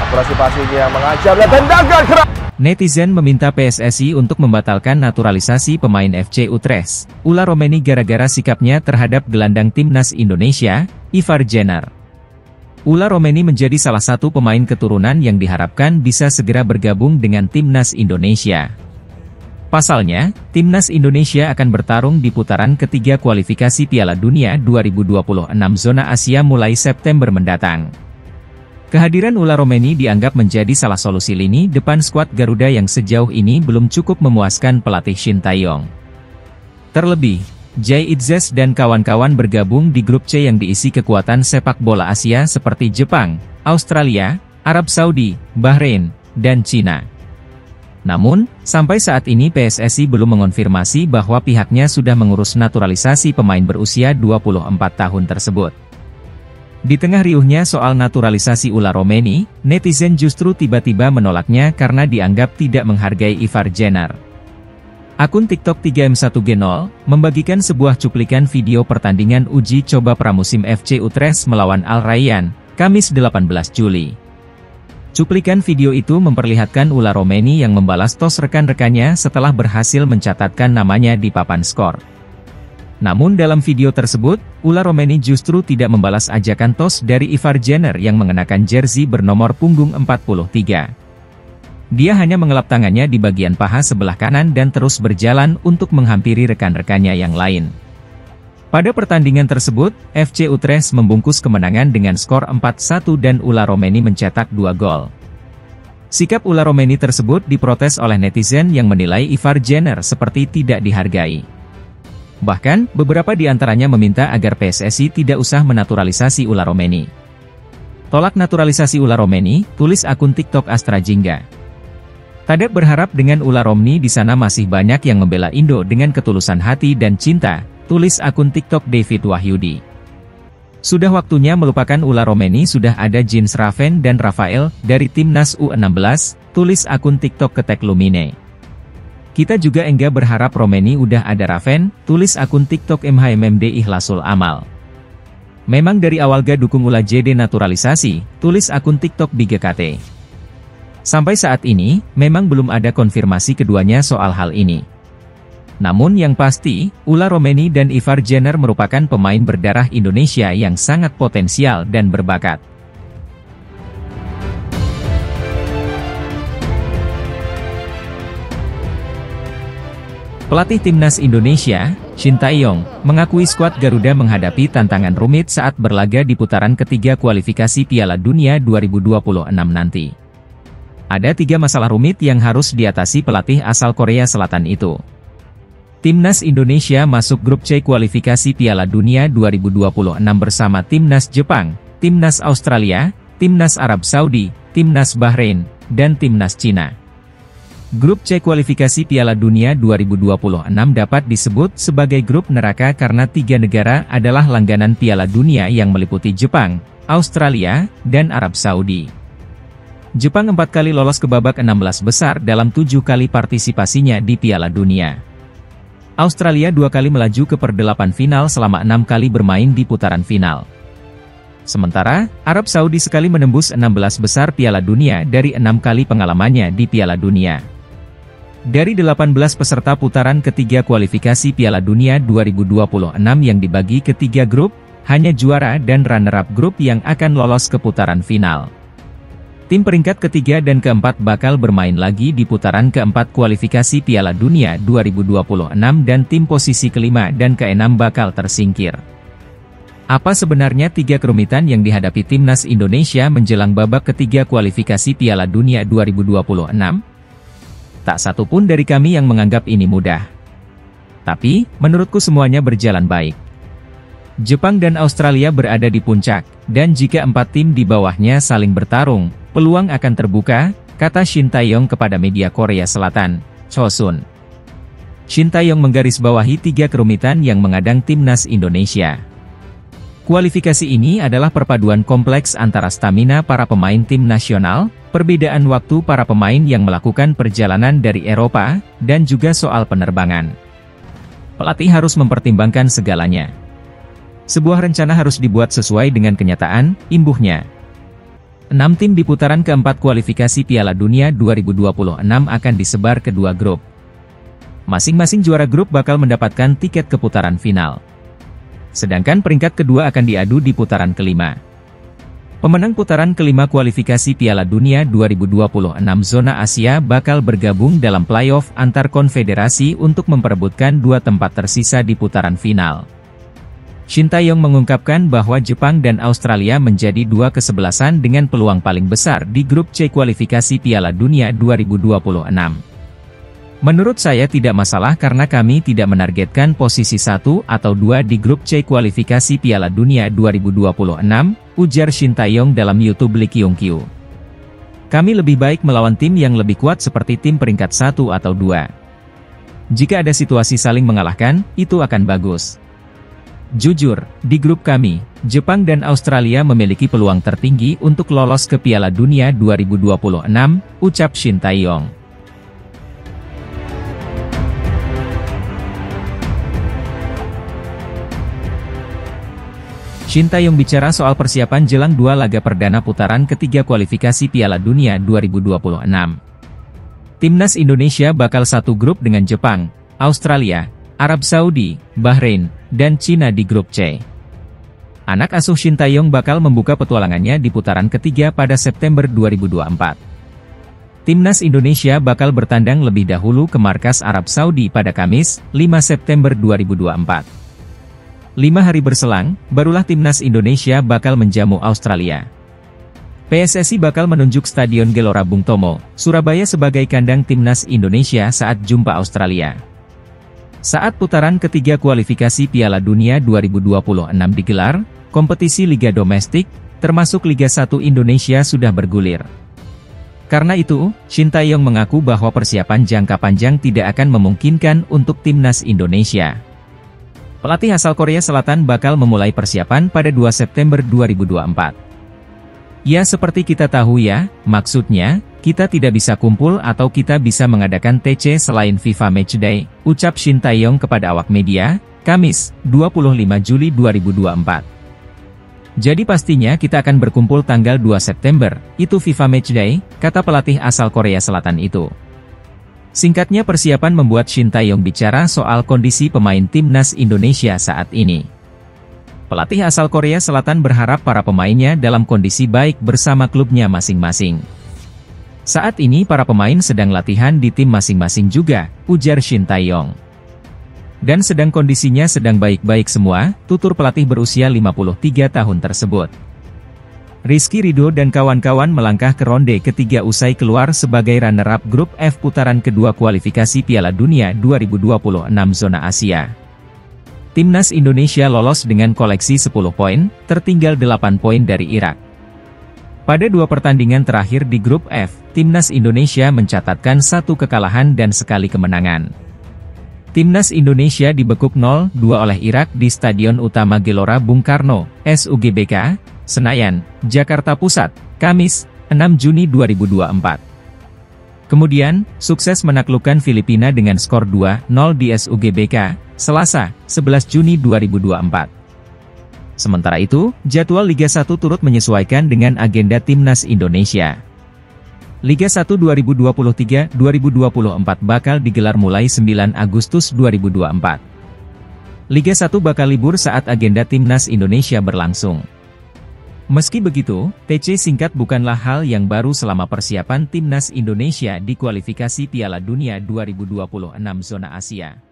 Akurasi passingnya mengajar dan tendangan keras. Netizen meminta PSSI untuk membatalkan naturalisasi pemain FC Utrecht, Ula Romeni gara-gara sikapnya terhadap gelandang timnas Indonesia, Ivar Jenner. Ula Romeni menjadi salah satu pemain keturunan yang diharapkan bisa segera bergabung dengan timnas Indonesia. Pasalnya, timnas Indonesia akan bertarung di putaran ketiga kualifikasi Piala Dunia 2026 zona Asia mulai September mendatang. Kehadiran Ula Romeni dianggap menjadi salah solusi lini depan skuad Garuda yang sejauh ini belum cukup memuaskan pelatih Shin Tae-yong. Terlebih, Jay Itzes dan kawan-kawan bergabung di grup C yang diisi kekuatan sepak bola Asia seperti Jepang, Australia, Arab Saudi, Bahrain, dan Cina. Namun, sampai saat ini PSSI belum mengonfirmasi bahwa pihaknya sudah mengurus naturalisasi pemain berusia 24 tahun tersebut. Di tengah riuhnya soal naturalisasi Ula Romeni, netizen justru tiba-tiba menolaknya karena dianggap tidak menghargai Ivar Jenner. Akun TikTok 3M1G0 membagikan sebuah cuplikan video pertandingan uji coba pramusim FC Utrecht melawan Al Rayyan, Kamis 18 Juli. Cuplikan video itu memperlihatkan Ula Romeni yang membalas tos rekan-rekannya setelah berhasil mencatatkan namanya di papan skor. Namun dalam video tersebut, Ula Romeni justru tidak membalas ajakan tos dari Ivar Jenner yang mengenakan jersey bernomor punggung 43. Dia hanya mengelap tangannya di bagian paha sebelah kanan dan terus berjalan untuk menghampiri rekan-rekannya yang lain. Pada pertandingan tersebut, FC Utrecht membungkus kemenangan dengan skor 4-1 dan Ula Romeni mencetak 2 gol. Sikap Ula Romeni tersebut diprotes oleh netizen yang menilai Ivar Jenner seperti tidak dihargai. Bahkan, beberapa di antaranya meminta agar PSSI tidak usah menaturalisasi Ula Romeni. Tolak naturalisasi Ula Romeni, tulis akun TikTok Astra Jingga. Tadek berharap dengan Ula Romeni di sana masih banyak yang membela Indo dengan ketulusan hati dan cinta, tulis akun TikTok David Wahyudi. Sudah waktunya melupakan Ula Romeni, sudah ada Jens Raven dan Rafael dari timnas U16, tulis akun TikTok Ketek Lumine. Kita juga enggak berharap Romeni udah ada Raven, tulis akun TikTok MHMMD Ikhlasul Amal. Memang dari awal gak dukung Ula JD naturalisasi, tulis akun TikTok BGKT. Sampai saat ini, memang belum ada konfirmasi keduanya soal hal ini. Namun yang pasti, Ula Romeni dan Ivar Jenner merupakan pemain berdarah Indonesia yang sangat potensial dan berbakat. Pelatih timnas Indonesia, Shin Tae-yong, mengakui skuad Garuda menghadapi tantangan rumit saat berlaga di putaran ketiga kualifikasi Piala Dunia 2026 nanti. Ada 3 masalah rumit yang harus diatasi pelatih asal Korea Selatan itu. Timnas Indonesia masuk grup C kualifikasi Piala Dunia 2026 bersama Timnas Jepang, Timnas Australia, Timnas Arab Saudi, Timnas Bahrain, dan Timnas Cina. Grup C kualifikasi Piala Dunia 2026 dapat disebut sebagai grup neraka karena 3 negara adalah langganan Piala Dunia yang meliputi Jepang, Australia, dan Arab Saudi. Jepang 4 kali lolos ke babak 16 besar dalam 7 kali partisipasinya di Piala Dunia. Australia 2 kali melaju ke per-8 final selama 6 kali bermain di putaran final. Sementara, Arab Saudi sekali menembus 16 besar Piala Dunia dari 6 kali pengalamannya di Piala Dunia. Dari 18 peserta putaran ketiga kualifikasi Piala Dunia 2026 yang dibagi ke 3 grup, hanya juara dan runner-up grup yang akan lolos ke putaran final. Tim peringkat ketiga dan keempat bakal bermain lagi di putaran keempat kualifikasi Piala Dunia 2026 dan tim posisi kelima dan keenam bakal tersingkir. Apa sebenarnya 3 kerumitan yang dihadapi timnas Indonesia menjelang babak ketiga kualifikasi Piala Dunia 2026? Tak satu pun dari kami yang menganggap ini mudah. Tapi, menurutku semuanya berjalan baik. Jepang dan Australia berada di puncak, dan jika 4 tim di bawahnya saling bertarung, peluang akan terbuka, kata Shin Tae-yong kepada media Korea Selatan, Chosun. Shin Tae-yong menggarisbawahi 3 kerumitan yang mengadang timnas Indonesia. Kualifikasi ini adalah perpaduan kompleks antara stamina para pemain tim nasional, perbedaan waktu para pemain yang melakukan perjalanan dari Eropa, dan juga soal penerbangan. Pelatih harus mempertimbangkan segalanya. Sebuah rencana harus dibuat sesuai dengan kenyataan, imbuhnya. 6 tim di putaran keempat kualifikasi Piala Dunia 2026 akan disebar ke 2 grup. Masing-masing juara grup bakal mendapatkan tiket ke putaran final. Sedangkan peringkat kedua akan diadu di putaran kelima. Pemenang putaran kelima kualifikasi Piala Dunia 2026 zona Asia bakal bergabung dalam playoff antar konfederasi untuk memperebutkan 2 tempat tersisa di putaran final. Shin Tae-yong mengungkapkan bahwa Jepang dan Australia menjadi 2 kesebelasan dengan peluang paling besar di grup C kualifikasi Piala Dunia 2026. Menurut saya tidak masalah karena kami tidak menargetkan posisi 1 atau 2 di grup C kualifikasi Piala Dunia 2026, ujar Shin Tae-yong dalam YouTube Lee Kyung-kyu. Kami lebih baik melawan tim yang lebih kuat seperti tim peringkat 1 atau 2. Jika ada situasi saling mengalahkan, itu akan bagus. Jujur, di grup kami, Jepang dan Australia memiliki peluang tertinggi untuk lolos ke Piala Dunia 2026, ucap Shin Tae-yong. Shin Tae-yong bicara soal persiapan jelang 2 laga perdana putaran ketiga kualifikasi Piala Dunia 2026. Timnas Indonesia bakal satu grup dengan Jepang, Australia, Arab Saudi, Bahrain, dan Cina di grup C. Anak asuh Shin Tae-yong bakal membuka petualangannya di putaran ketiga pada September 2024. Timnas Indonesia bakal bertandang lebih dahulu ke markas Arab Saudi pada Kamis, 5 September 2024. 5 hari berselang, barulah Timnas Indonesia bakal menjamu Australia. PSSI bakal menunjuk Stadion Gelora Bung Tomo, Surabaya sebagai kandang Timnas Indonesia saat jumpa Australia. Saat putaran ketiga kualifikasi Piala Dunia 2026 digelar, kompetisi Liga Domestik, termasuk Liga 1 Indonesia sudah bergulir. Karena itu, Shin Tae-yong mengaku bahwa persiapan jangka panjang tidak akan memungkinkan untuk Timnas Indonesia. Pelatih asal Korea Selatan bakal memulai persiapan pada 2 September 2024. Ya seperti kita tahu ya, maksudnya, kita tidak bisa kumpul atau kita bisa mengadakan TC selain FIFA Matchday, ucap Shin Tae-yong kepada awak media, Kamis, 25 Juli 2024. Jadi pastinya kita akan berkumpul tanggal 2 September, itu FIFA Matchday, kata pelatih asal Korea Selatan itu. Singkatnya persiapan membuat Shin Tae-yong bicara soal kondisi pemain Timnas Indonesia saat ini. Pelatih asal Korea Selatan berharap para pemainnya dalam kondisi baik bersama klubnya masing-masing. Saat ini para pemain sedang latihan di tim masing-masing juga, ujar Shin Tae-yong. Dan sedang kondisinya sedang baik-baik semua, tutur pelatih berusia 53 tahun tersebut. Rizky Ridho dan kawan-kawan melangkah ke ronde ketiga usai keluar sebagai runner-up grup F putaran kedua kualifikasi Piala Dunia 2026 zona Asia. Timnas Indonesia lolos dengan koleksi 10 poin, tertinggal 8 poin dari Irak. Pada 2 pertandingan terakhir di grup F, Timnas Indonesia mencatatkan 1 kekalahan dan sekali kemenangan. Timnas Indonesia dibekuk 0-2 oleh Irak di Stadion Utama Gelora Bung Karno, SUGBK, Senayan, Jakarta Pusat, Kamis, 6 Juni 2024. Kemudian, sukses menaklukkan Filipina dengan skor 2-0 di SUGBK, Selasa, 11 Juni 2024. Sementara itu, jadwal Liga 1 turut menyesuaikan dengan agenda Timnas Indonesia. Liga 1 2023-2024 bakal digelar mulai 9 Agustus 2024. Liga 1 bakal libur saat agenda Timnas Indonesia berlangsung. Meski begitu, TC singkat bukanlah hal yang baru selama persiapan Timnas Indonesia di kualifikasi Piala Dunia 2026 zona Asia.